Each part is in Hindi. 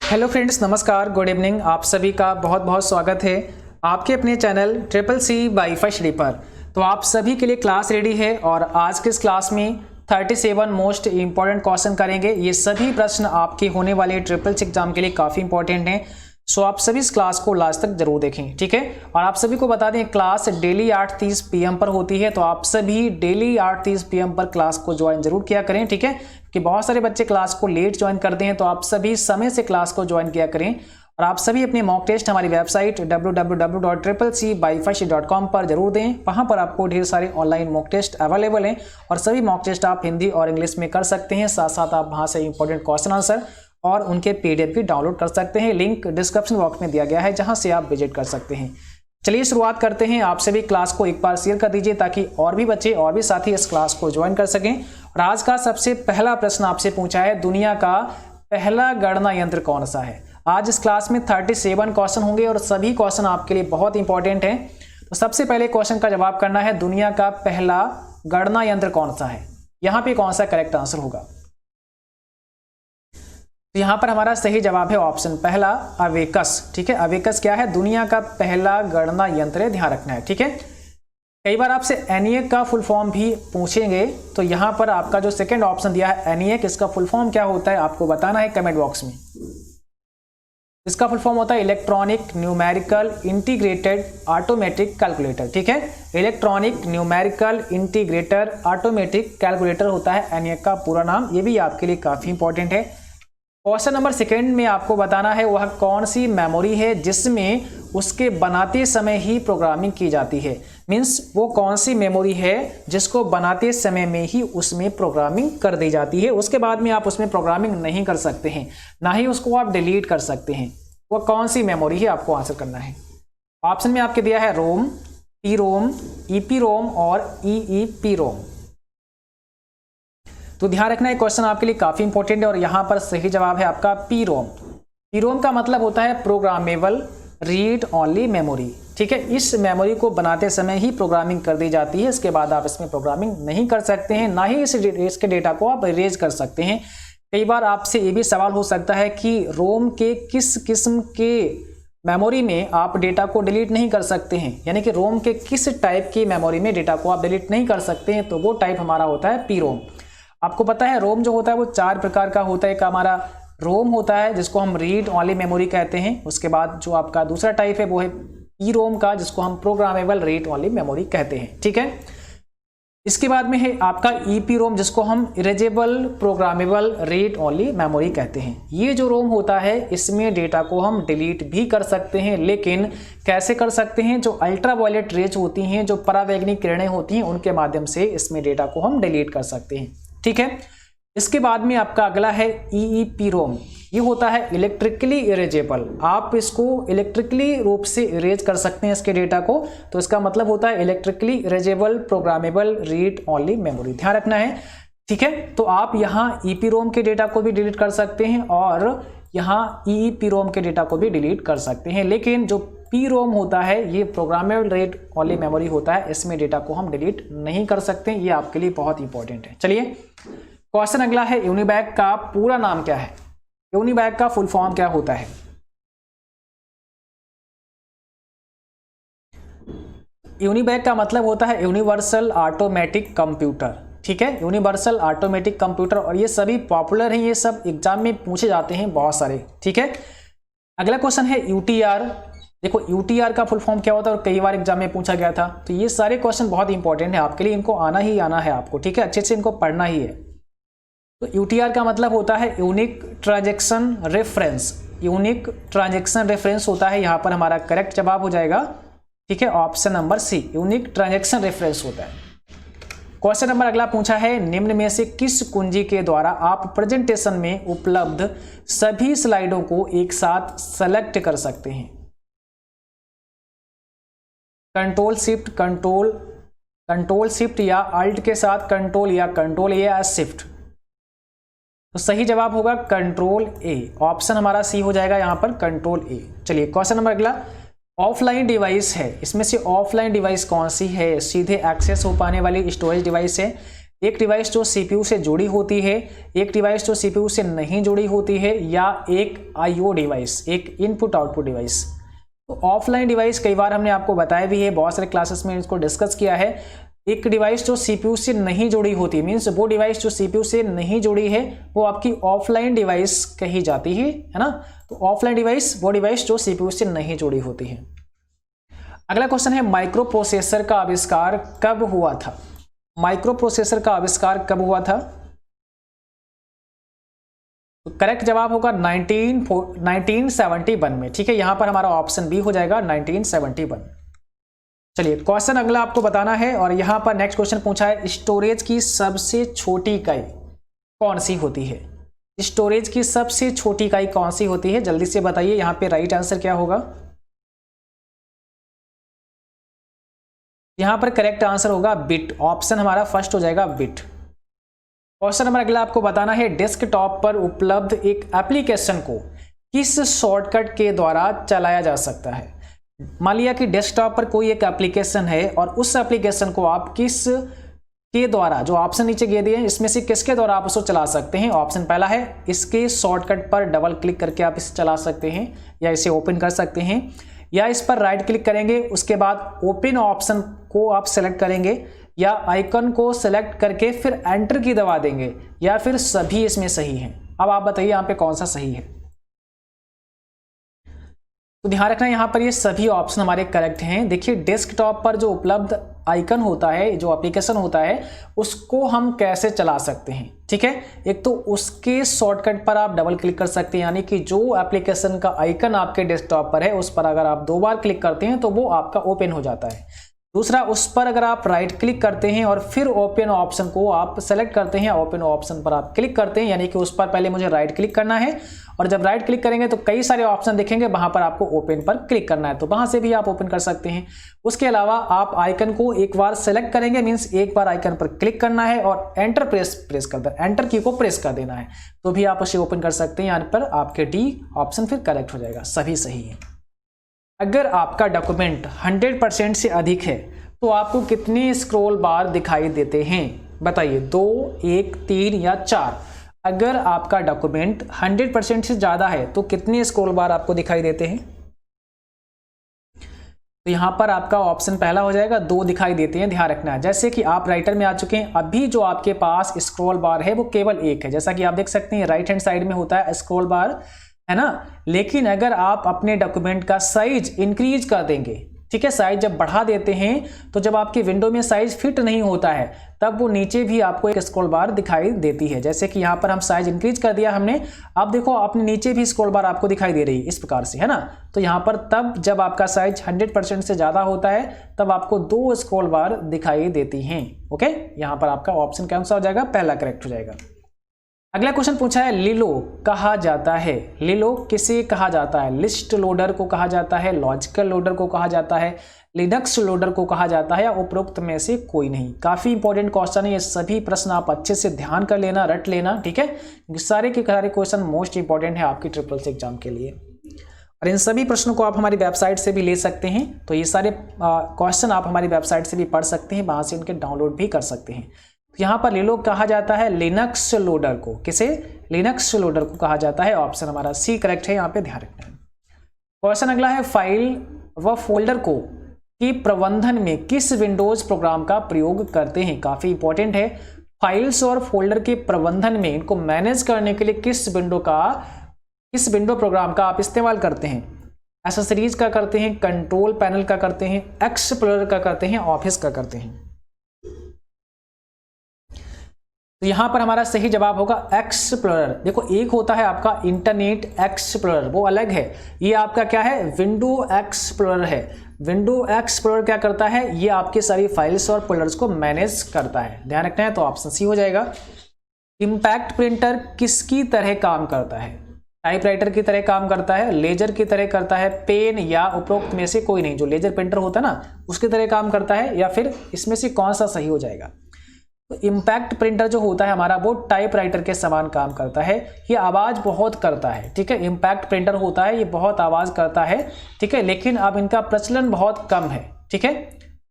हेलो फ्रेंड्स, नमस्कार, गुड इवनिंग। आप सभी का बहुत बहुत स्वागत है आपके अपने channel triple C WiFi Shri पर। तो आप सभी के लिए क्लास रेडी है और आज के इस क्लास में 37 मोस्ट इंपॉर्टेंट क्वेश्चन करेंगे। ये सभी प्रश्न आपके होने वाले ट्रिपल सी एग्जाम के लिए काफ़ी इंपॉर्टेंट हैं। सो आप सभी इस क्लास को लास्ट तक जरूर देखें, ठीक है। और आप सभी को बता दें, क्लास डेली 8:30 PM पर होती है, तो आप सभी डेली 8:30 PM पर क्लास को ज्वाइन जरूर किया करें, ठीक है। कि बहुत सारे बच्चे क्लास को लेट ज्वाइन करते हैं, तो आप सभी समय से क्लास को ज्वाइन किया करें। और आप सभी अपने मॉक टेस्ट हमारी वेबसाइट www.triplec-wifi.com पर जरूर दें। वहां पर आपको ढेर सारे ऑनलाइन मॉक टेस्ट अवेलेबल हैं और सभी मॉक टेस्ट आप हिंदी और इंग्लिश में कर सकते हैं। साथ साथ आप वहां से इंपॉर्टेंट क्वेश्चन आंसर और उनके PDF भी डाउनलोड कर सकते हैं। लिंक डिस्क्रिप्शन बॉक्स में दिया गया है, जहां से आप विजिट कर सकते हैं। चलिए शुरुआत करते हैं। आप सभी क्लास को एक बार शेयर कर दीजिए ताकि और भी बच्चे और भी साथी इस क्लास को ज्वाइन कर सकें। और आज का सबसे पहला प्रश्न आपसे पूछा है, दुनिया का पहला गणना यंत्र कौन सा है। आज इस क्लास में 37 क्वेश्चन होंगे और सभी क्वेश्चन आपके लिए बहुत इंपॉर्टेंट हैं। तो सबसे पहले क्वेश्चन का जवाब करना है, दुनिया का पहला गणना यंत्र कौन सा है। यहां पे कौन सा करेक्ट आंसर होगा। तो यहां पर हमारा सही जवाब है ऑप्शन पहला, अवेकस, ठीक है। अवेकस क्या है, दुनिया का पहला गणना यंत्र है, ध्यान रखना है, ठीक है। कई बार आपसे एनिएक का फुल फॉर्म भी पूछेंगे, तो यहां पर आपका जो सेकंड ऑप्शन दिया है एनिएक, इसका फुल फॉर्म क्या होता है आपको बताना है कमेंट बॉक्स में। इसका फुल फॉर्म होता है electronic numerical integrated automatic calculator, ठीक है। Electronic numerical integrator automatic calculator होता है एनिएक का पूरा नाम। ये भी आपके लिए काफी इंपॉर्टेंट है। क्वेश्चन नंबर सेकंड में आपको बताना है वह कौन सी मेमोरी है जिसमें उसके बनाते समय ही प्रोग्रामिंग की जाती है। मींस वो कौन सी मेमोरी है जिसको बनाते समय में ही उसमें प्रोग्रामिंग कर दी जाती है, उसके बाद में आप उसमें प्रोग्रामिंग नहीं कर सकते हैं, ना ही उसको आप डिलीट कर सकते हैं। वो कौन सी मेमोरी है आपको आंसर करना है। ऑप्शन में आपके दिया है रोम, टी रोम, ईपी रोम और ईईपी रोम। तो ध्यान रखना है, क्वेश्चन आपके लिए काफी इंपॉर्टेंट है और यहां पर सही जवाब है आपका पी रोम। पी रोम का मतलब होता है प्रोग्रामेबल रीड ओनली मेमोरी, ठीक है। इस मेमोरी को बनाते समय ही प्रोग्रामिंग कर दी जाती है, इसके बाद आप इसमें प्रोग्रामिंग नहीं कर सकते हैं, ना ही इसके डेटा को आप इरेज कर सकते हैं। कई बार आपसे ये भी सवाल हो सकता है कि रोम के किस किस्म के मेमोरी में आप डेटा को डिलीट नहीं कर सकते हैं, यानी कि रोम के किस टाइप की मेमोरी में डेटा को आप डिलीट नहीं कर सकते हैं। तो वो टाइप हमारा होता है पी रोम। आपको पता है रोम जो होता है वो 4 प्रकार का होता है। एक हमारा रोम होता है जिसको हम रीड ओनली मेमोरी कहते हैं। उसके बाद जो आपका दूसरा टाइप है वो है ई रोम का, जिसको हम प्रोग्रामेबल रीड ओनली मेमोरी कहते हैं, ठीक है। इसके बाद में है आपका ईपी रोम, जिसको हम erasable programmable read only memory कहते हैं। ये जो रोम होता है इसमें डेटा को हम डिलीट भी कर सकते हैं, लेकिन कैसे कर सकते हैं, जो अल्ट्रावायलेट रेज होती हैं, जो परावैंगनिक किरणें होती हैं, उनके माध्यम से इसमें डेटा को हम डिलीट कर सकते हैं, ठीक है। इसके बाद में आपका अगला है ईईपी रोम। ये होता है इलेक्ट्रिकली इरेजेबल, आप इसको इलेक्ट्रिकली रूप से इरेज कर सकते हैं इसके डेटा को। तो इसका मतलब होता है electrically erasable programmable read only memory, ध्यान रखना है, ठीक है। तो आप यहाँ ईपी रोम के डेटा को भी डिलीट कर सकते हैं और यहाँ ईईपी रोम के डेटा को भी डिलीट कर सकते हैं, लेकिन जो पी रोम होता है ये प्रोग्रामेबल रीड ओनली मेमोरी होता है, इसमें डेटा को हम डिलीट नहीं कर सकते। ये आपके लिए बहुत इंपॉर्टेंट है। चलिए क्वेश्चन अगला है, यूनिबैक का पूरा नाम क्या है। यूनिबैक का फुल फॉर्म क्या होता है। यूनिबैक का मतलब होता है यूनिवर्सल ऑटोमेटिक कंप्यूटर, ठीक है। यूनिवर्सल ऑटोमेटिक कंप्यूटर, और ये सभी पॉपुलर हैं, ये सब एग्जाम में पूछे जाते हैं बहुत सारे, ठीक है। अगला क्वेश्चन है यूटीआर। देखो यूटीआर का फुल फॉर्म क्या होता है और कई बार एग्जाम में पूछा गया था। तो ये सारे क्वेश्चन बहुत इंपॉर्टेंट है आपके लिए, इनको आना ही आना है आपको, ठीक है। अच्छे से इनको पढ़ना ही है। तो यूटीआर का मतलब होता है unique transaction reference. Unique transaction reference होता है, यहाँ पर हमारा करेक्ट जवाब हो जाएगा, ठीक है, option number C, unique transaction reference होता है। क्वेश्चन नंबर अगला पूछा है, निम्न में से किस कुंजी के द्वारा आप प्रेजेंटेशन में उपलब्ध सभी स्लाइडों को एक साथ सेलेक्ट कर सकते हैं। कंट्रोल शिफ्ट या अल्ट के साथ कंट्रोल या कंट्रोल ए या शिफ्ट। तो सही जवाब होगा कंट्रोल ए, ऑप्शन हमारा सी हो जाएगा यहाँ पर, कंट्रोल ए। चलिए क्वेश्चन नंबर अगला, ऑफलाइन डिवाइस है, इसमें से ऑफलाइन डिवाइस कौन सी है। सीधे एक्सेस हो पाने वाली स्टोरेज डिवाइस है, एक डिवाइस जो सीपीयू से जुड़ी होती है, एक डिवाइस जो सीपीयू से नहीं जुड़ी होती है, या एक आईओ डिवाइस, एक इनपुट आउटपुट डिवाइस। तो ऑफलाइन डिवाइस कई बार हमने आपको बताया भी है, बहुत सारे क्लासेस में इसको डिस्कस किया है। एक डिवाइस जो सीपीयू से नहीं जुड़ी होती, मीन्स वो डिवाइस जो सीपीयू से नहीं जुड़ी है वो आपकी ऑफलाइन डिवाइस कही जाती है ना। तो ऑफलाइन डिवाइस वो डिवाइस जो सीपीयू से नहीं जुड़ी होती है। अगला क्वेश्चन है माइक्रो प्रोसेसर का आविष्कार कब हुआ था? माइक्रो प्रोसेसर का आविष्कार कब हुआ था? तो करेक्ट जवाब होगा 1971 में। ठीक है, यहां पर हमारा ऑप्शन बी हो जाएगा 1971। चलिए क्वेश्चन अगला आपको बताना है, और यहां पर नेक्स्ट क्वेश्चन पूछा है स्टोरेज की सबसे छोटी इकाई कौन सी होती है? स्टोरेज की सबसे छोटी इकाई कौन सी होती है? जल्दी से बताइए, यहां पे राइट आंसर क्या होगा? यहां पर करेक्ट आंसर होगा बिट। ऑप्शन हमारा फर्स्ट हो जाएगा बिट। क्वेश्चन नंबर अगला आपको बताना है डेस्कटॉप पर उपलब्ध एक एप्लीकेशन को किस शॉर्टकट के द्वारा चलाया जा सकता है? मान लिया कि डेस्कटॉप पर कोई एक एप्लीकेशन है और उस एप्लीकेशन को आप किस के द्वारा, जो ऑप्शन नीचे दिए दिए हैं इसमें से किसके द्वारा आप उसको चला सकते हैं? ऑप्शन पहला है इसके शॉर्टकट पर डबल क्लिक करके आप इसे चला सकते हैं या इसे ओपन कर सकते हैं, या इस पर राइट क्लिक करेंगे, उसके बाद ओपन ऑप्शन को आप सेलेक्ट करेंगे, या आइकन को सेलेक्ट करके फिर एंटर की दबा देंगे, या फिर सभी इसमें सही हैं। अब आप बताइए यहाँ पे कौन सा सही है? तो ध्यान रखना यहाँ पर ये सभी ऑप्शन हमारे करेक्ट हैं। देखिए डेस्कटॉप पर जो उपलब्ध आइकन होता है, जो एप्लीकेशन होता है, उसको हम कैसे चला सकते हैं? ठीक है, एक तो उसके शॉर्टकट पर आप डबल क्लिक कर सकते हैं, यानी कि जो एप्लीकेशन का आइकन आपके डेस्कटॉप पर है उस पर अगर आप 2 बार क्लिक करते हैं तो वो आपका ओपन हो जाता है। दूसरा, उस पर अगर आप राइट क्लिक करते हैं और फिर ओपन ऑप्शन को आप सेलेक्ट करते हैं, ओपन ऑप्शन पर आप क्लिक करते हैं, यानी कि उस पर पहले मुझे राइट क्लिक करना है, और जब राइट क्लिक करेंगे तो कई सारे ऑप्शन दिखेंगे, वहां पर आपको ओपन पर क्लिक करना है, तो वहां से भी आप ओपन कर सकते हैं। उसके अलावा आप आइकन को एक बार सेलेक्ट करेंगे, मीन्स एक बार आइकन पर क्लिक करना है और एंटर प्रेस कर देना, एंटर की को प्रेस कर देना है, तो भी आप उसे ओपन कर सकते हैं। यहाँ पर आपके डी ऑप्शन फिर करेक्ट हो जाएगा, सभी सही है। अगर आपका डॉक्यूमेंट 100% से अधिक है तो आपको कितने स्क्रॉल बार दिखाई देते हैं? बताइए, 2, 1, 3 या 4। अगर आपका डॉक्यूमेंट 100% से ज्यादा है तो कितने स्क्रॉल बार आपको दिखाई देते हैं? तो यहां पर आपका ऑप्शन पहला हो जाएगा 2 दिखाई देते हैं। ध्यान रखना है, जैसे कि आप राइटर में आ चुके हैं, अभी जो आपके पास स्क्रॉल बार है वो केवल 1 है, जैसा कि आप देख सकते हैं राइट हैंड साइड में होता है स्क्रॉल बार, है ना। लेकिन अगर आप अपने डॉक्यूमेंट का साइज इंक्रीज कर देंगे, ठीक है, साइज जब बढ़ा देते हैं तो जब आपकी विंडो में साइज फिट नहीं होता है तब वो नीचे भी आपको एक स्क्रॉल बार दिखाई देती है। जैसे कि यहाँ पर हम साइज इंक्रीज कर दिया हमने, अब देखो अपने नीचे भी स्क्रॉल बार आपको दिखाई दे रही है इस प्रकार से, है ना। तो यहाँ पर तब जब आपका साइज 100% से ज्यादा होता है तब आपको 2 स्क्रॉल बार दिखाई देती हैं। ओके, यहाँ पर आपका ऑप्शन कौन सा हो जाएगा? पहला करेक्ट हो जाएगा। अगला क्वेश्चन पूछा है लिलो कहा जाता है। लिलो किसे कहा जाता है? लिस्ट लोडर को कहा जाता है, लॉजिकल लोडर को कहा जाता है, लिनक्स लोडर को कहा जाता है, या उपरोक्त में से कोई नहीं? काफी इंपॉर्टेंट क्वेश्चन है, ये सभी प्रश्न आप अच्छे से ध्यान कर लेना, रट लेना, ठीक है। सारे के सारे क्वेश्चन मोस्ट इंपॉर्टेंट है आपकी ट्रिपल एग्जाम के लिए, और इन सभी प्रश्नों को आप हमारी वेबसाइट से भी ले सकते हैं। तो ये सारे क्वेश्चन आप हमारी वेबसाइट से भी पढ़ सकते हैं, वहां से इनके डाउनलोड भी कर सकते हैं। यहाँ पर लिलो कहा जाता है लिनक्स लोडर को। किसे? लिनक्स लोडर को कहा जाता है। ऑप्शन हमारा सी करेक्ट है, यहाँ पे ध्यान रखना है। क्वेश्चन अगला है फाइल व फोल्डर को के प्रबंधन में किस विंडोज प्रोग्राम का प्रयोग करते हैं? काफी इंपॉर्टेंट है। फाइल्स और फोल्डर के प्रबंधन में इनको मैनेज करने के लिए किस विंडो प्रोग्राम का आप इस्तेमाल करते हैं? एसेसरीज का करते हैं, कंट्रोल पैनल का करते हैं, एक्सप्लोरर का करते हैं, ऑफिस का करते हैं? तो यहां पर हमारा सही जवाब होगा एक्सप्लोरर। देखो, एक होता है आपका इंटरनेट एक्सप्लोरर, वो अलग है। ये आपका क्या है? विंडो एक्सप्लोरर है। विंडो एक्सप्लोरर क्या करता है? ये आपकी सारी फाइल्स और फोल्डर्स को मैनेज करता है। ध्यान रखना है, तो ऑप्शन सी हो जाएगा। इंपैक्ट प्रिंटर किसकी तरह काम करता है? टाइपराइटर की तरह काम करता है, लेजर की तरह करता है, पेन, या उपरोक्त में से कोई नहीं? जो लेजर प्रिंटर होता है ना उसकी तरह काम करता है, या फिर इसमें से कौन सा सही हो जाएगा? तो इम्पैक्ट प्रिंटर जो होता है हमारा वो टाइपराइटर के समान काम करता है। ये आवाज़ बहुत करता है, ठीक है। इम्पैक्ट प्रिंटर होता है, ये बहुत आवाज़ करता है, ठीक है, लेकिन अब इनका प्रचलन बहुत कम है, ठीक है।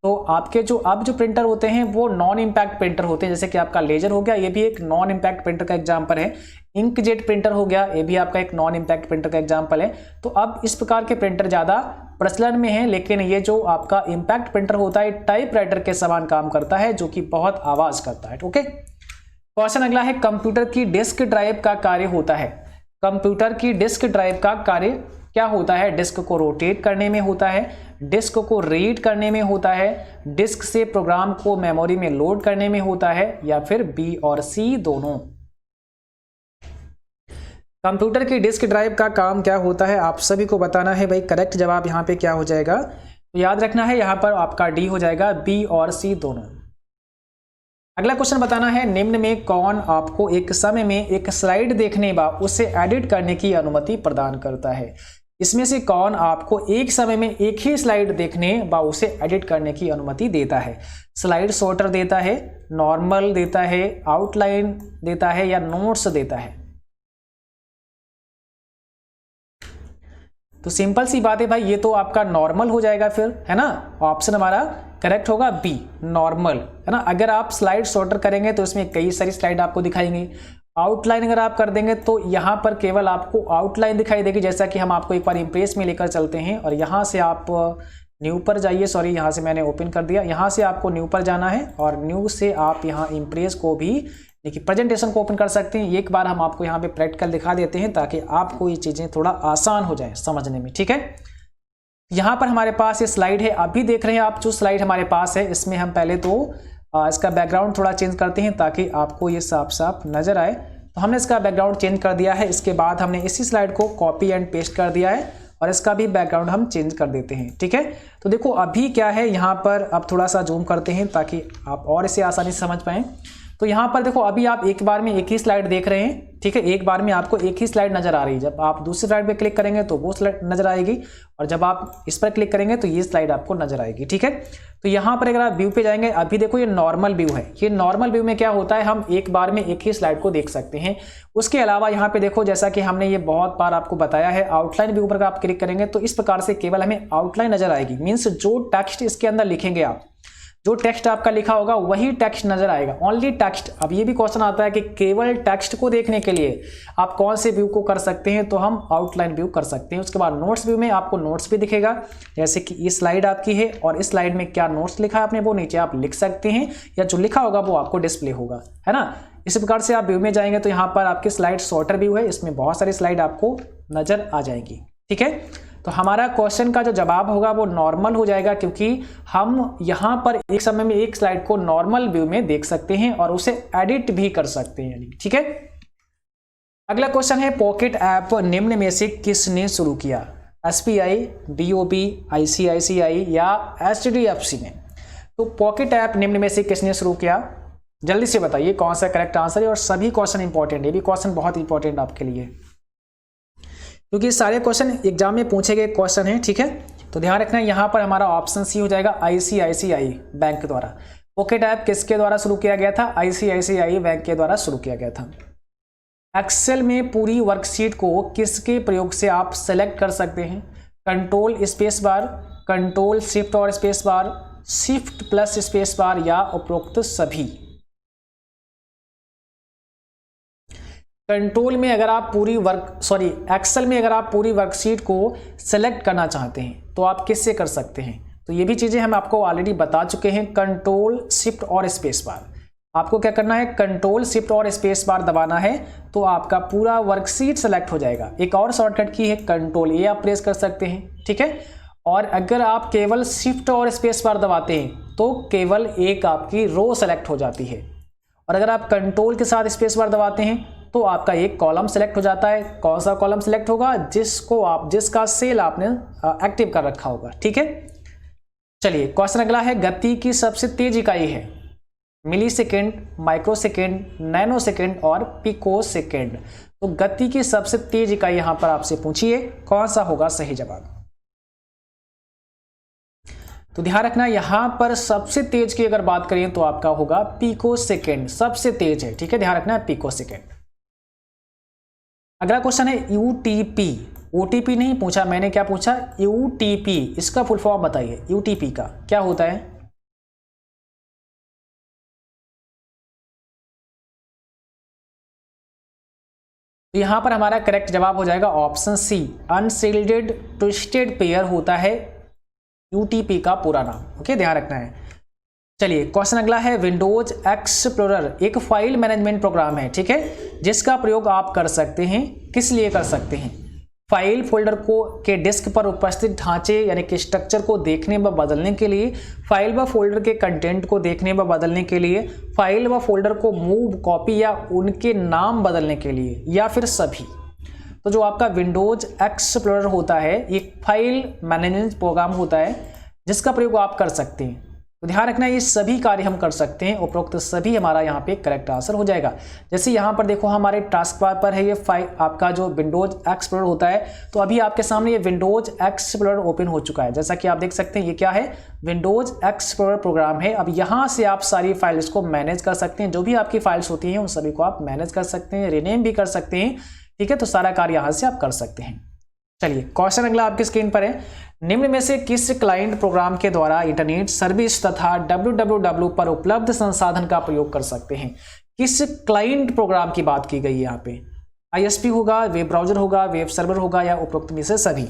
तो आपके जो अब जो प्रिंटर होते हैं वो नॉन इम्पैक्ट प्रिंटर होते हैं, जैसे कि आपका लेजर हो गया, ये भी एक नॉन इम्पैक्ट प्रिंटर का एग्जांपल है। इंकजेट प्रिंटर हो गया, ये भी आपका एक नॉन इम्पैक्ट प्रिंटर का एग्जांपल है। तो अब इस प्रकार के प्रिंटर ज़्यादा प्रचलन में है, लेकिन ये जो आपका इम्पैक्ट प्रिंटर होता है टाइपराइटर के समान काम करता है, जो कि बहुत आवाज़ करता है। ओके, क्वेश्चन अगला है, कंप्यूटर की डिस्क ड्राइव का कार्य होता है। कंप्यूटर की डिस्क ड्राइव का कार्य क्या होता है? डिस्क को रोटेट करने में होता है, डिस्क को रीड करने में होता है, डिस्क से प्रोग्राम को मेमोरी में लोड करने में होता है, या फिर बी और सी दोनों। कंप्यूटर की डिस्क ड्राइव का काम क्या होता है, आप सभी को बताना है भाई। करेक्ट जवाब यहाँ पे क्या हो जाएगा, तो याद रखना है यहाँ पर आपका डी हो जाएगा, बी और सी दोनों। अगला क्वेश्चन बताना है, निम्न में कौन आपको एक समय में एक स्लाइड देखने व उसे एडिट करने की अनुमति प्रदान करता है? इसमें से कौन आपको एक समय में एक ही स्लाइड देखने व उसे एडिट करने की अनुमति देता है? स्लाइड सॉर्टर देता है, नॉर्मल देता है, आउटलाइन देता है, या नोट्स देता है? तो सिंपल सी बात है भाई, ये तो आपका नॉर्मल हो जाएगा फिर, है ना। ऑप्शन हमारा करेक्ट होगा बी, नॉर्मल, है ना। अगर आप स्लाइड सॉर्टर करेंगे तो इसमें कई सारी स्लाइड आपको दिखाएंगे। आउटलाइन अगर आप कर देंगे तो यहाँ पर केवल आपको आउटलाइन दिखाई देगी, जैसा कि हम आपको एक बार इम्प्रेस में लेकर चलते हैं। और यहाँ से आप न्यू पर जाइए, सॉरी यहाँ से मैंने ओपन कर दिया, यहाँ से आपको न्यू पर जाना है और न्यू से आप यहाँ इम्प्रेस को भी, देखिए प्रेजेंटेशन को ओपन कर सकते हैं। एक बार हम आपको यहाँ पे प्रैक्टिकल दिखा देते हैं ताकि आपको ये चीज़ें थोड़ा आसान हो जाए समझने में, ठीक है। यहाँ पर हमारे पास ये स्लाइड है, अभी देख रहे हैं आप जो स्लाइड हमारे पास है, इसमें हम पहले तो इसका बैकग्राउंड थोड़ा चेंज करते हैं ताकि आपको ये साफ साफ नज़र आए। तो हमने इसका बैकग्राउंड चेंज कर दिया है, इसके बाद हमने इसी स्लाइड को कॉपी एंड पेस्ट कर दिया है और इसका भी बैकग्राउंड हम चेंज कर देते हैं, ठीक है। तो देखो अभी क्या है यहाँ पर, अब थोड़ा सा जूम करते हैं ताकि आप और इसे आसानी से समझ पाएँ। तो यहाँ पर देखो अभी आप एक बार में एक ही स्लाइड देख रहे हैं, ठीक है। एक बार में आपको एक ही स्लाइड नजर आ रही है। जब आप दूसरी स्लाइड पे क्लिक करेंगे तो वो स्लाइड नजर आएगी, और जब आप इस पर क्लिक करेंगे तो ये स्लाइड आपको नजर आएगी, ठीक है। तो यहाँ पर अगर आप व्यू पे जाएंगे, अभी देखो ये नॉर्मल व्यू है। ये नॉर्मल व्यू में क्या होता है, हम एक बार में एक ही स्लाइड को देख सकते हैं। उसके अलावा यहाँ पे देखो, जैसा कि हमने ये बहुत बार आपको बताया है, आउटलाइन व्यू पर आप क्लिक करेंगे तो इस प्रकार से केवल हमें आउटलाइन नजर आएगी। मीन्स जो टेक्स्ट इसके अंदर लिखेंगे आप, जो टेक्स्ट आपका लिखा होगा वही टेक्स्ट नजर आएगा, ओनली टेक्स्ट। अब ये भी क्वेश्चन आता है कि केवल टेक्स्ट को देखने के लिए आप कौन से व्यू को कर सकते हैं, तो हम आउटलाइन व्यू कर सकते हैं। उसके बाद नोट्स व्यू में आपको नोट्स भी दिखेगा, जैसे कि ये स्लाइड आपकी है और इस स्लाइड में क्या नोट्स लिखा है आपने वो नीचे आप लिख सकते हैं, या जो लिखा होगा वो आपको डिस्प्ले होगा, है ना। इस प्रकार से आप व्यू में जाएंगे तो यहाँ पर आपकी स्लाइड सॉर्टर व्यू है, इसमें बहुत सारी स्लाइड आपको नजर आ जाएगी, ठीक है। तो हमारा क्वेश्चन का जो जवाब होगा वो नॉर्मल हो जाएगा, क्योंकि हम यहाँ पर एक समय में एक स्लाइड को नॉर्मल व्यू में देख सकते हैं और उसे एडिट भी कर सकते हैं, ठीक है। अगला क्वेश्चन है, पॉकेट ऐप निम्न में से किसने शुरू किया? SBI, DOB, ICICI या HDFC ने? तो पॉकेट ऐप निम्न में से किसने शुरू किया? जल्दी से बताइए कौन सा करेक्ट आंसर है। और सभी क्वेश्चन इंपॉर्टेंट, ये भी क्वेश्चन बहुत इंपॉर्टेंट आपके लिए, क्योंकि सारे क्वेश्चन एग्जाम में पूछे गए क्वेश्चन हैं, ठीक है। तो ध्यान रखना है, यहाँ पर हमारा ऑप्शन सी हो जाएगा, ICICI बैंक द्वारा। पॉकेट ऐप किसके द्वारा शुरू किया गया था? ICICI बैंक के द्वारा शुरू किया गया था। एक्सेल में पूरी वर्कशीट को किसके प्रयोग से आप सेलेक्ट कर सकते हैं? Control space bar, control shift और space bar, shift plus space bar, या उपरोक्त सभी? कंट्रोल में अगर आप पूरी एक्सेल में अगर आप पूरी वर्कशीट को सेलेक्ट करना चाहते हैं तो आप किससे कर सकते हैं? तो ये भी चीज़ें हम आपको ऑलरेडी बता चुके हैं, कंट्रोल शिफ्ट और स्पेस बार। आपको क्या करना है, कंट्रोल शिफ्ट और स्पेस बार दबाना है तो आपका पूरा वर्कशीट सेलेक्ट हो जाएगा। एक और शॉर्टकट की है, कंट्रोल ए आप प्रेस कर सकते हैं, ठीक है। और अगर आप केवल शिफ्ट और स्पेस बार दबाते हैं तो केवल एक आपकी रो सेलेक्ट हो जाती है, और अगर आप कंट्रोल के साथ स्पेस बार दबाते हैं तो आपका एक कॉलम सेलेक्ट हो जाता है। कौन सा कॉलम सेलेक्ट होगा? जिसका सेल आपने एक्टिव कर रखा होगा, ठीक है। चलिए क्वेश्चन अगला है, गति की सबसे तेज इकाई है? Milli second, micro second, nano second और पिको सेकेंड। तो गति की सबसे तेज इकाई यहां पर आपसे पूछिए, कौन सा होगा सही जवाब? तो ध्यान रखना, यहां पर सबसे तेज की अगर बात करें तो आपका होगा पिको सेकेंड, सबसे तेज है, ठीक है। ध्यान रखना है पिको सेकेंड। अगला क्वेश्चन है, UTP। OTP नहीं पूछा मैंने, क्या पूछा? UTP, इसका फुल फॉर्म बताइए। UTP का क्या होता है? तो यहाँ पर हमारा करेक्ट जवाब हो जाएगा option C, unshielded twisted pair होता है यूटीपी का पूरा नाम। ओके, ध्यान रखना है। चलिए क्वेश्चन अगला है, विंडोज एक्सप्लोरर एक फाइल मैनेजमेंट प्रोग्राम है, ठीक है, जिसका प्रयोग आप कर सकते हैं, किस लिए कर सकते हैं? फाइल फोल्डर को के डिस्क पर उपस्थित ढांचे यानी कि स्ट्रक्चर को देखने व बदलने के लिए, फाइल व फोल्डर के कंटेंट को देखने व बदलने के लिए, फाइल व फोल्डर को मूव, कॉपी या उनके नाम बदलने के लिए, या फिर सभी। तो जो आपका विंडोज एक्सप्लोरर होता है एक फाइल मैनेजमेंट प्रोग्राम होता है जिसका प्रयोग आप कर सकते हैं। तो ध्यान रखना ये सभी कार्य हम कर सकते हैं, उपरोक्त सभी हमारा यहाँ पे करेक्ट आंसर हो जाएगा। जैसे यहाँ पर देखो हमारे टास्क बार पर है ये फाइल आपका जो विंडोज एक्सप्लोरर होता है, तो अभी आपके सामने ये विंडोज एक्सप्लोरर ओपन हो चुका है। जैसा कि आप देख सकते हैं ये क्या है, विंडोज एक्सप्लोरर प्रोग्राम है। अब यहाँ से आप सारी फाइल्स को मैनेज कर सकते हैं, जो भी आपकी फाइल्स होती हैं उन सभी को आप मैनेज कर सकते हैं, रीनेम भी कर सकते हैं, ठीक है। तो सारा कार्य यहाँ से आप कर सकते हैं। चलिए क्वेश्चन अगला आपकी स्क्रीन पर है, निम्न में से किस क्लाइंट प्रोग्राम के द्वारा इंटरनेट सर्विस तथा www पर उपलब्ध संसाधन का प्रयोग कर सकते हैं? किस क्लाइंट प्रोग्राम की बात की गई है यहाँ पे? ISP होगा, वेब ब्राउजर होगा, वेब सर्वर होगा, या उपरोक्त में से सभी?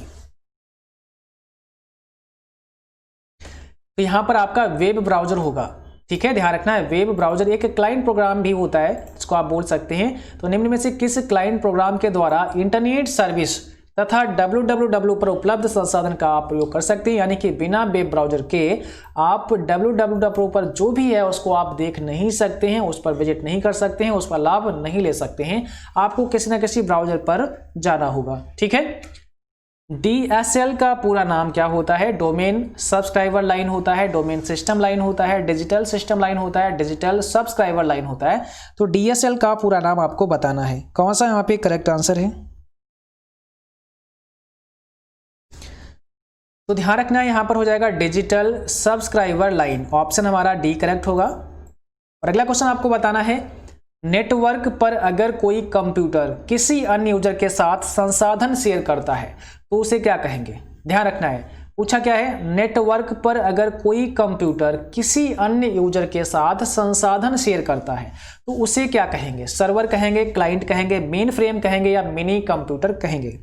तो यहाँ पर आपका वेब ब्राउजर होगा, ठीक है, ध्यान रखना है। वेब ब्राउजर एक क्लाइंट प्रोग्राम भी होता है जिसको आप बोल सकते हैं। तो निम्न में से किस क्लाइंट प्रोग्राम के द्वारा इंटरनेट सर्विस तथा www पर उपलब्ध संसाधन का आप प्रयोग कर सकते हैं? यानी कि बिना वेब ब्राउजर के आप www पर जो भी है उसको आप देख नहीं सकते हैं, उस पर विजिट नहीं कर सकते हैं, उस पर लाभ नहीं ले सकते हैं, आपको किसी न किसी ब्राउजर पर जाना होगा, ठीक है। DSL का पूरा नाम क्या होता है? डोमेन सब्सक्राइबर लाइन होता है, डोमेन सिस्टम लाइन होता है, डिजिटल सिस्टम लाइन होता है, डिजिटल सब्सक्राइबर लाइन होता है। तो DSL का पूरा नाम आपको बताना है। कौन सा यहाँ पे करेक्ट आंसर है? तो ध्यान रखना है यहाँ पर हो जाएगा डिजिटल सब्सक्राइबर लाइन, ऑप्शन हमारा डी करेक्ट होगा। और अगला क्वेश्चन आपको बताना है, नेटवर्क पर अगर कोई कंप्यूटर किसी अन्य यूजर के साथ संसाधन शेयर करता है तो उसे क्या कहेंगे? ध्यान रखना है, पूछा क्या है, नेटवर्क पर अगर कोई कंप्यूटर किसी अन्य यूजर के साथ संसाधन शेयर करता है तो उसे क्या कहेंगे? सर्वर कहेंगे, क्लाइंट कहेंगे, मेन फ्रेम कहेंगे, या मिनी कंप्यूटर कहेंगे?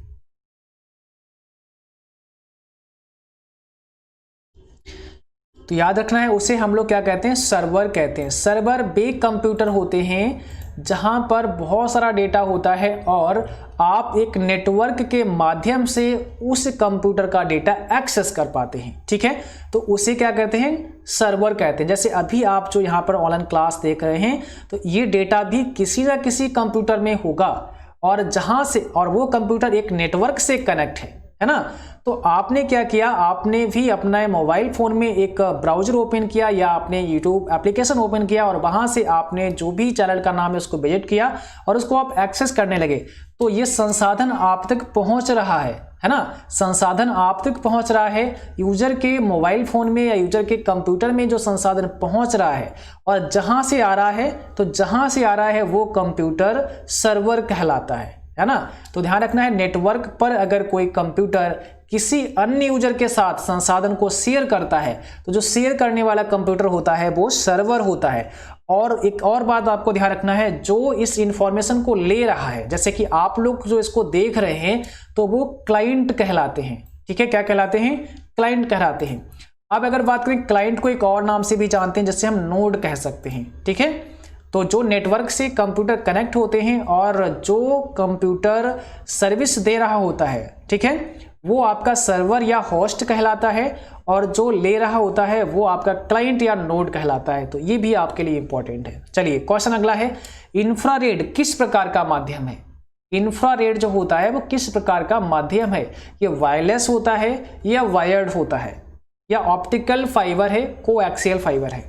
तो याद रखना है उसे हम लोग क्या कहते हैं? सर्वर कहते हैं। सर्वर वे कंप्यूटर होते हैं जहां पर बहुत सारा डेटा होता है और आप एक नेटवर्क के माध्यम से उस कंप्यूटर का डेटा एक्सेस कर पाते हैं, ठीक है। तो उसे क्या कहते हैं? सर्वर कहते हैं। जैसे अभी आप जो यहाँ पर ऑनलाइन क्लास देख रहे हैं तो ये डेटा भी किसी ना किसी कंप्यूटर में होगा और जहां से, और वो कंप्यूटर एक नेटवर्क से कनेक्ट है ना। तो आपने क्या किया, आपने भी अपना मोबाइल फ़ोन में एक ब्राउज़र ओपन किया या आपने यूट्यूब एप्लीकेशन ओपन किया और वहाँ से आपने जो भी चैनल का नाम है उसको विजिट किया और उसको आप एक्सेस करने लगे। तो ये संसाधन आप तक पहुँच रहा है ना। संसाधन आप तक पहुँच रहा है, यूज़र के मोबाइल फ़ोन में या यूज़र के कंप्यूटर में जो संसाधन पहुँच रहा है और जहाँ से आ रहा है, तो जहाँ से आ रहा है वो कंप्यूटर सर्वर कहलाता है ना। तो ध्यान रखना है, नेटवर्क पर अगर कोई कंप्यूटर किसी अन्य यूजर के साथ संसाधन को शेयर करता है तो जो शेयर करने वाला कंप्यूटर होता है वो सर्वर होता है। और एक और बात आपको ध्यान रखना है, जो इस इंफॉर्मेशन को ले रहा है, जैसे कि आप लोग जो इसको देख रहे हैं तो वो क्लाइंट कहलाते हैं, ठीक है। क्या कहलाते हैं? क्लाइंट कहलाते हैं। अब अगर बात करें, क्लाइंट को एक और नाम से भी जानते हैं जिससे हम नोड कह सकते हैं, ठीक है। तो जो नेटवर्क से कंप्यूटर कनेक्ट होते हैं और जो कंप्यूटर सर्विस दे रहा होता है, ठीक है, वो आपका सर्वर या होस्ट कहलाता है और जो ले रहा होता है वो आपका क्लाइंट या नोड कहलाता है। तो ये भी आपके लिए इंपॉर्टेंट है। चलिए क्वेश्चन अगला है, इंफ्रारेड किस प्रकार का माध्यम है? इंफ्रारेड जो होता है वो किस प्रकार का माध्यम है? ये वायरलेस होता है या वायर्ड होता है या ऑप्टिकल फाइबर है, कोएक्सियल फाइबर है?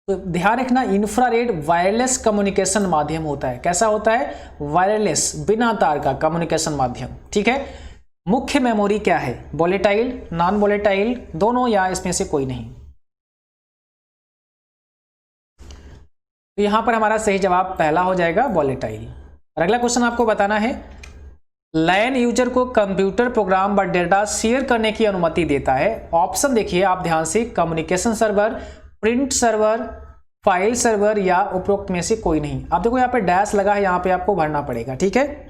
तो ध्यान रखना, इंफ्रारेड वायरलेस कम्युनिकेशन माध्यम होता है। कैसा होता है? वायरलेस, बिना तार का कम्युनिकेशन माध्यम, ठीक है। मुख्य मेमोरी क्या है? वोलेटाइल, नॉन वोलेटाइल, दोनों, या इसमें से कोई नहीं? तो यहां पर हमारा सही जवाब पहला हो जाएगा, वोलेटाइल। और अगला क्वेश्चन आपको बताना है, लैन यूजर को कंप्यूटर प्रोग्राम व डेटा शेयर करने की अनुमति देता है। ऑप्शन देखिए आप ध्यान से, communication server, print server, file server या उपरोक्त में से कोई नहीं। अब देखो यहाँ पे डैश लगा है, यहाँ पे आपको भरना पड़ेगा, ठीक है।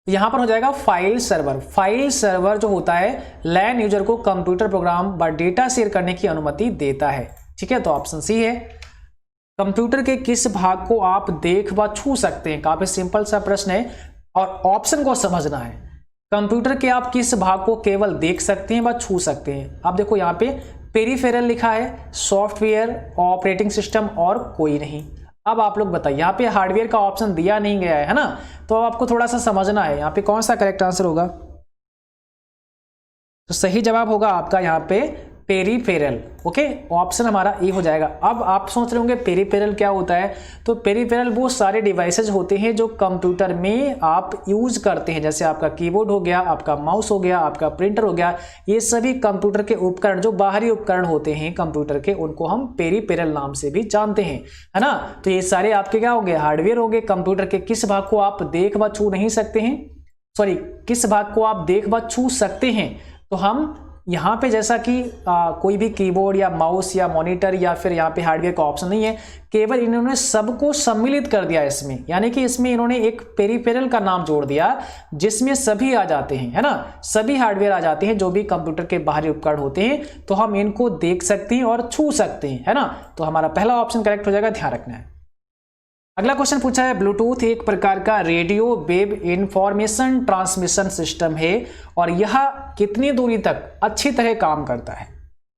यहां पर हो जाएगा फाइल सर्वर। फाइल सर्वर जो होता है लैन यूजर को कंप्यूटर प्रोग्राम व डेटा शेयर करने की अनुमति देता है, ठीक है। तो ऑप्शन सी है। कंप्यूटर के किस भाग को आप देख व छू सकते हैं? काफी सिंपल सा प्रश्न है और ऑप्शन को समझना है। कंप्यूटर के आप किस भाग को केवल देख सकते हैं व छू सकते हैं? आप देखो यहाँ पे पेरिफेरल लिखा है, सॉफ्टवेयर, ऑपरेटिंग सिस्टम और कोई नहीं। अब आप लोग बताइए, यहाँ पे हार्डवेयर का ऑप्शन दिया नहीं गया है ना, तो आपको थोड़ा सा समझना है यहाँ पे कौन सा करेक्ट आंसर होगा। तो सही जवाब होगा आपका यहाँ पे पेरिफेरल। ओके, ऑप्शन हमारा ए हो जाएगा। अब आप सोच रहे होंगे पेरिफेरल क्या होता है? तो पेरिफेरल वो सारे डिवाइसेज होते हैं जो कंप्यूटर में आप यूज करते हैं, जैसे आपका कीबोर्ड हो गया, आपका माउस हो गया, आपका प्रिंटर हो गया। ये सभी कंप्यूटर के उपकरण, जो बाहरी उपकरण होते हैं कंप्यूटर के, उनको हम पेरिफेरल नाम से भी जानते हैं, है ना। तो ये सारे आपके क्या होंगे? हार्डवेयर होंगे। कंप्यूटर के किस भाग को आप देख व छू नहीं सकते हैं, सॉरी, किस भाग को आप देख व छू सकते हैं? तो हम यहाँ पे जैसा कि कोई भी कीबोर्ड या माउस या मॉनिटर या फिर यहाँ पे हार्डवेयर का ऑप्शन नहीं है, केवल इन्होंने सबको सम्मिलित कर दिया इसमें, यानी कि इसमें इन्होंने एक पेरिफेरल का नाम जोड़ दिया जिसमें सभी आ जाते हैं, है ना। सभी हार्डवेयर आ जाते हैं जो भी कंप्यूटर के बाहरी उपकरण होते हैं, तो हम इनको देख सकते हैं और छू सकते हैं, है ना। तो हमारा पहला ऑप्शन करेक्ट हो जाएगा, ध्यान रखना है। अगला क्वेश्चन पूछा है, ब्लूटूथ एक प्रकार का radio wave information transmission system है और यह कितनी दूरी तक अच्छी तरह काम करता है?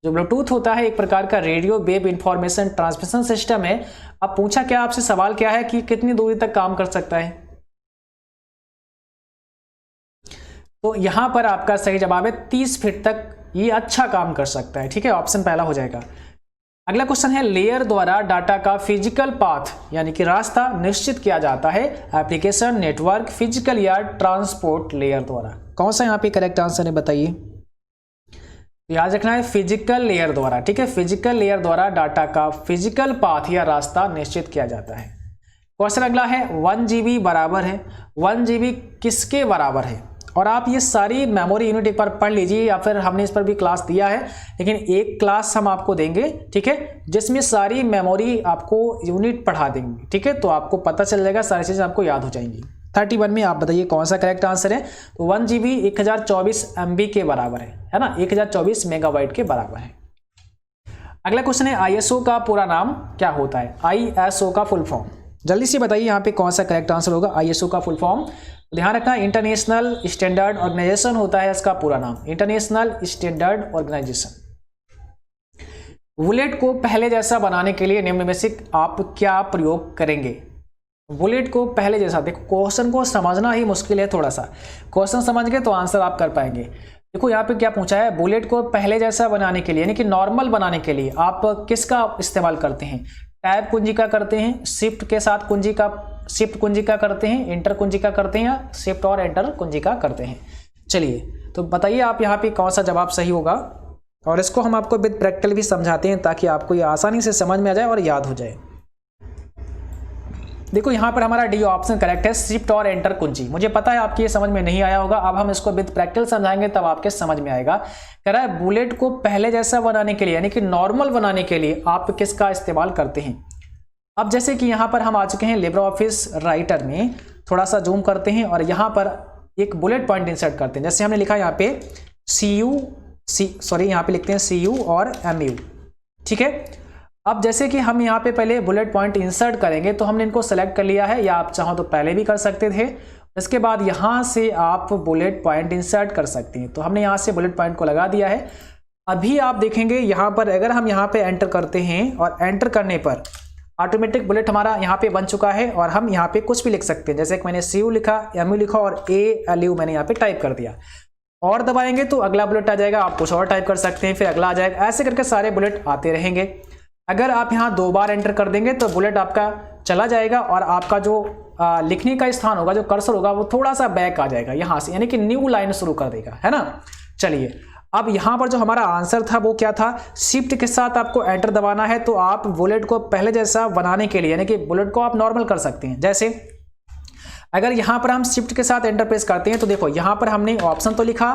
जो ब्लूटूथ होता है एक प्रकार का radio wave information transmission system है। अब पूछा क्या आपसे, सवाल क्या है कि कितनी दूरी तक काम कर सकता है? तो यहां पर आपका सही जवाब है 30 फीट तक ये अच्छा काम कर सकता है, ठीक है। ऑप्शन पहला हो जाएगा। अगला क्वेश्चन है, लेयर द्वारा डाटा का फिजिकल पाथ यानी कि रास्ता निश्चित किया जाता है, एप्लीकेशन, नेटवर्क, फिजिकल या ट्रांसपोर्ट लेयर द्वारा। कौन सा यहाँ पे करेक्ट आंसर है बताइए? याद रखना है फिजिकल लेयर द्वारा, ठीक है। फिजिकल लेयर द्वारा डाटा का फिजिकल पाथ या रास्ता निश्चित किया जाता है। क्वेश्चन अगला है, 1 GB बराबर है, 1 GB किसके बराबर है? और आप ये सारी मेमोरी यूनिट एक बार पढ़ लीजिए, या फिर हमने इस पर भी क्लास दिया है, लेकिन एक क्लास हम आपको देंगे, ठीक है, जिसमें सारी मेमोरी आपको यूनिट पढ़ा देंगे, ठीक है। तो आपको पता चल जाएगा, सारी चीज़ें आपको याद हो जाएंगी। 31 में आप बताइए कौन सा करेक्ट आंसर है? तो 1 GB 1024 MB के बराबर है ना, 1024 मेगाबाइट के बराबर है। अगला क्वेश्चन है, ISO का पूरा नाम क्या होता है? ISO का फुल फॉर्म जल्दी से बताइए यहाँ पे कौन सा करेक्ट आंसर होगा। ISO का फुल फॉर्म ध्यान रखना, इंटरनेशनल स्टैंडर्ड ऑर्गेनाइजेशन होता है इसका पूरा नाम, इंटरनेशनल स्टैंडर्ड ऑर्गेनाइजेशन। बुलेट को पहले जैसा बनाने के लिए निम्न में से आप क्या प्रयोग करेंगे? बुलेट को पहले जैसा, देखो क्वेश्चन को समझना ही मुश्किल है, थोड़ा सा क्वेश्चन समझ गए तो आंसर आप कर पाएंगे। देखो यहाँ पे क्या पूछा है, बुलेट को पहले जैसा बनाने के लिए यानी कि नॉर्मल बनाने के लिए आप किसका इस्तेमाल करते हैं? टैब कुंजी का करते हैं, शिफ्ट के साथ कुंजी का, शिफ्ट कुंजी का करते हैं, एंटर कुंजी का करते हैं, या शिफ्ट और एंटर कुंजी का करते हैं? चलिए तो बताइए आप यहाँ पे कौन सा जवाब सही होगा, और इसको हम आपको विद प्रैक्टिकल भी समझाते हैं ताकि आपको ये आसानी से समझ में आ जाए और याद हो जाए। देखो यहाँ पर हमारा डी ऑप्शन करेक्ट है, शिफ्ट और एंटर कुंजी। मुझे पता है आपकी ये समझ में नहीं आया होगा, अब हम इसको विद प्रैक्टिकल समझाएंगे तब आपके समझ में आएगा। कह रहा है बुलेट को पहले जैसा बनाने के लिए यानी कि नॉर्मल बनाने के लिए आप किसका इस्तेमाल करते हैं? अब जैसे कि यहाँ पर हम आ चुके हैं लिब्रे ऑफिस राइटर में, थोड़ा सा जूम करते हैं और यहाँ पर एक बुलेट पॉइंट इंसर्ट करते हैं। जैसे हमने लिखा यहाँ पे यहाँ पे लिखते हैं CU और MU, ठीक है। अब जैसे कि हम यहाँ पे पहले बुलेट पॉइंट इंसर्ट करेंगे तो हमने इनको सेलेक्ट कर लिया है, या आप चाहो तो पहले भी कर सकते थे। इसके बाद यहाँ से आप बुलेट पॉइंट इंसर्ट कर सकते हैं, तो हमने यहाँ से बुलेट पॉइंट को लगा दिया है। अभी आप देखेंगे यहाँ पर अगर हम यहाँ पे एंटर करते हैं और एंटर करने पर ऑटोमेटिक बुलेट हमारा यहाँ पे बन चुका है, और हम यहाँ पे कुछ भी लिख सकते हैं। जैसे कि मैंने CU लिखा, MU लिखा और ALU मैंने यहाँ पे टाइप कर दिया, और दबाएंगे तो अगला बुलेट आ जाएगा, आप कुछ और टाइप कर सकते हैं, फिर अगला आ जाएगा, ऐसे करके सारे बुलेट आते रहेंगे। अगर आप यहाँ 2 बार एंटर कर देंगे तो बुलेट आपका चला जाएगा और आपका जो लिखने का स्थान होगा, जो कर्सर होगा, वो थोड़ा सा बैक आ जाएगा यहाँ से, यानी कि न्यू लाइन शुरू कर देगा, है ना। चलिए अब यहाँ पर जो हमारा आंसर था वो क्या था? शिफ्ट के साथ आपको एंटर दबाना है, तो आप बुलेट को पहले जैसा बनाने के लिए यानी कि बुलेट को आप नॉर्मल कर सकते हैं। जैसे अगर यहाँ पर हम शिफ्ट के साथ एंटर प्रेस करते हैं तो देखो यहाँ पर हमने ऑप्शन तो लिखा,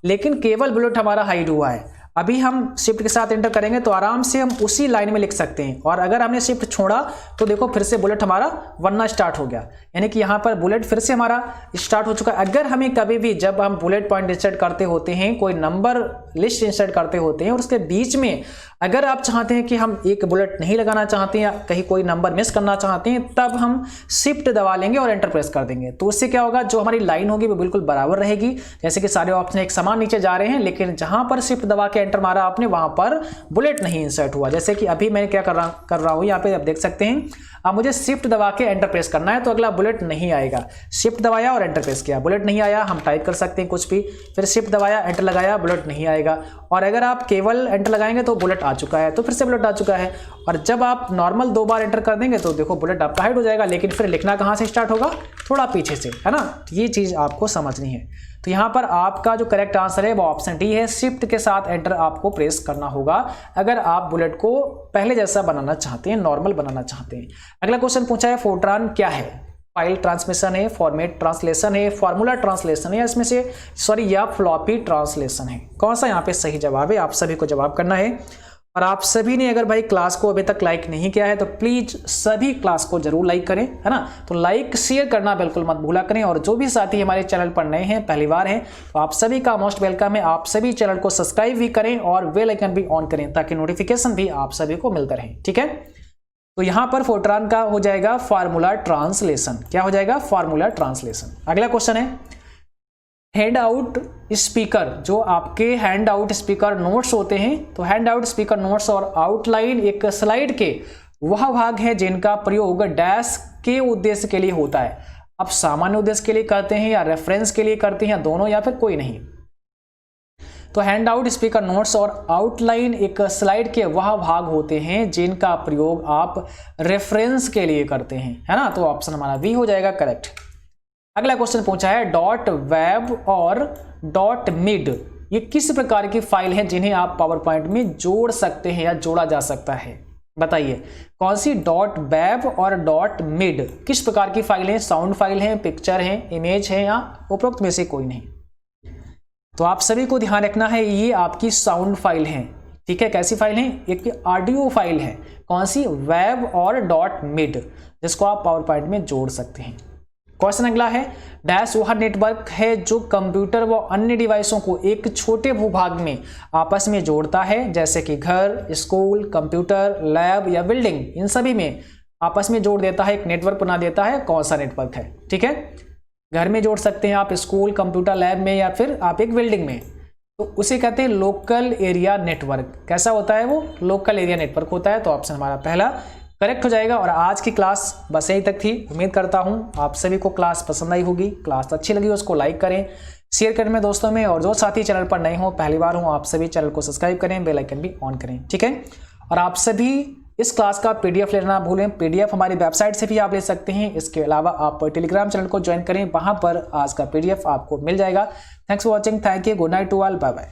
लेकिन केवल बुलेट हमारा हाइड हुआ है। अभी हम शिफ्ट के साथ एंटर करेंगे तो आराम से हम उसी लाइन में लिख सकते हैं, और अगर हमने शिफ्ट छोड़ा तो देखो फिर से बुलेट हमारा बनना स्टार्ट हो गया, यानी कि यहाँ पर बुलेट फिर से हमारा स्टार्ट हो चुका है। अगर हमें कभी भी जब हम बुलेट पॉइंट इंसर्ट करते होते हैं, कोई नंबर लिस्ट इंसर्ट करते होते हैं और उसके बीच में अगर आप चाहते हैं कि हम एक बुलेट नहीं लगाना चाहते हैं या कहीं कोई नंबर मिस करना चाहते हैं, तब हम शिफ्ट दबा लेंगे और एंटर प्रेस कर देंगे। तो उससे क्या होगा, जो हमारी लाइन होगी वो बिल्कुल बराबर रहेगी, जैसे कि सारे ऑप्शन एक समान नीचे जा रहे हैं, लेकिन जहां पर शिफ्ट दबा के एंटर मारा आपने वहां पर बुलेट नहीं इंसर्ट हुआ। जैसे कि अभी मैं क्या कर रहा हूं, यहाँ पे आप देख सकते हैं, अब मुझे शिफ्ट दबा के एंटर प्रेस करना है तो अगला बुलेट नहीं आएगा। शिफ्ट दबाया और एंटर प्रेस किया, बुलेट नहीं आया, हम टाइप कर सकते हैं कुछ भी, फिर शिफ्ट दबाया एंटर लगाया, बुलेट नहीं आएगा। और अगर आप केवल एंटर लगाएंगे तो बुलेट आ चुका है, तो फिर से बुलेट आ चुका है। और जब आप नॉर्मल 2 बार एंटर कर देंगे तो देखो बुलेट आपका हाइड हो जाएगा, लेकिन फिर लिखना कहाँ से स्टार्ट होगा, थोड़ा पीछे से, है ना। ये चीज़ आपको समझनी है। तो यहाँ पर आपका जो करेक्ट आंसर है वो ऑप्शन डी है, शिफ्ट के साथ एंटर आपको प्रेस करना होगा अगर आप बुलेट को पहले जैसा बनाना चाहते हैं, नॉर्मल बनाना चाहते हैं। अगला क्वेश्चन पूछा है फोर्ट्रान क्या है, फाइल ट्रांसमिशन है, फॉर्मेट ट्रांसलेशन है, फॉर्मूला ट्रांसलेशन है, इसमें से या फ्लॉपी ट्रांसलेशन है। कौन सा यहाँ पे सही जवाब है, आप सभी को जवाब करना है। और आप सभी ने अगर भाई क्लास को अभी तक लाइक नहीं किया है तो प्लीज सभी क्लास को जरूर लाइक करें, है ना। तो लाइक शेयर करना बिल्कुल मत भूला करें। और जो भी साथी हमारे चैनल पर नए हैं, पहली बार हैं, तो आप सभी का मोस्ट वेलकम है। आप सभी चैनल को सब्सक्राइब भी करें और बेल आइकन भी ऑन करें ताकि नोटिफिकेशन भी आप सभी को मिलता रहे, ठीक है। तो यहां पर फोर्ट्रान का हो जाएगा फार्मूला ट्रांसलेशन। क्या हो जाएगा, फार्मूला ट्रांसलेशन। अगला क्वेश्चन है हैंड आउट स्पीकर, जो आपके हैंड आउट स्पीकर नोट्स होते हैं, तो हैंड आउट स्पीकर नोट्स और आउटलाइन एक स्लाइड के वह भाग है जिनका प्रयोग डैश के उद्देश्य के लिए होता है। अब सामान्य उद्देश्य के लिए करते हैं या रेफरेंस के लिए करते हैं या दोनों या फिर कोई नहीं। तो हैंड आउट स्पीकर नोट्स और आउटलाइन एक स्लाइड के वह भाग होते हैं जिनका प्रयोग आप रेफरेंस के लिए करते हैं, है ना। तो ऑप्शन हमारा बी हो जाएगा करेक्ट। अगला क्वेश्चन पूछा है डॉट वेब और डॉट मिड, ये किस प्रकार की फाइल है जिन्हें आप पावर पॉइंट में जोड़ सकते हैं या जोड़ा जा सकता है। बताइए कौन सी डॉट वेब और डॉट मिड किस प्रकार की फाइल है, साउंड फाइल है, पिक्चर है, इमेज है या उपरोक्त में से कोई नहीं। तो आप सभी को ध्यान रखना है, ये आपकी साउंड फाइल है, ठीक है। कैसी फाइल है, एक ऑडियो फाइल है। कौन सी, वेब और डॉट मिड, जिसको आप पावर पॉइंट में जोड़ सकते हैं। क्वेश्चन अगला है डैश वह नेटवर्क है जो कंप्यूटर व अन्य डिवाइसों को एक छोटे भूभाग में आपस में जोड़ता है, जैसे कि घर, स्कूल, कंप्यूटर, लैब या बिल्डिंग, इन सभी में आपस में जोड़ देता है, एक नेटवर्क बना देता है। कौन सा नेटवर्क है, ठीक है। घर में जोड़ सकते हैं आप, स्कूल, कंप्यूटर, लैब में, या फिर आप एक बिल्डिंग में, तो उसे कहते हैं लोकल एरिया नेटवर्क। कैसा होता है वो, लोकल एरिया नेटवर्क होता है। तो ऑप्शन हमारा पहला करेक्ट हो जाएगा। और आज की क्लास बस यहीं तक थी। उम्मीद करता हूं आप सभी को क्लास पसंद आई होगी। क्लास अच्छी लगी उसको लाइक करें, शेयर करें में दोस्तों में, और जो साथी चैनल पर नए हो, पहली बार हो, आप सभी चैनल को सब्सक्राइब करें, बेल आइकन भी ऑन करें, ठीक है। और आप सभी इस क्लास का पीडीएफ लेना ना भूलें, पीडीएफ हमारी वेबसाइट से भी आप ले सकते हैं। इसके अलावा आप टेलीग्राम चैनल को ज्वाइन करें, वहां पर आज का पीडीएफ आपको मिल जाएगा। Thanks for watching, thank you, good night to all, bye bye.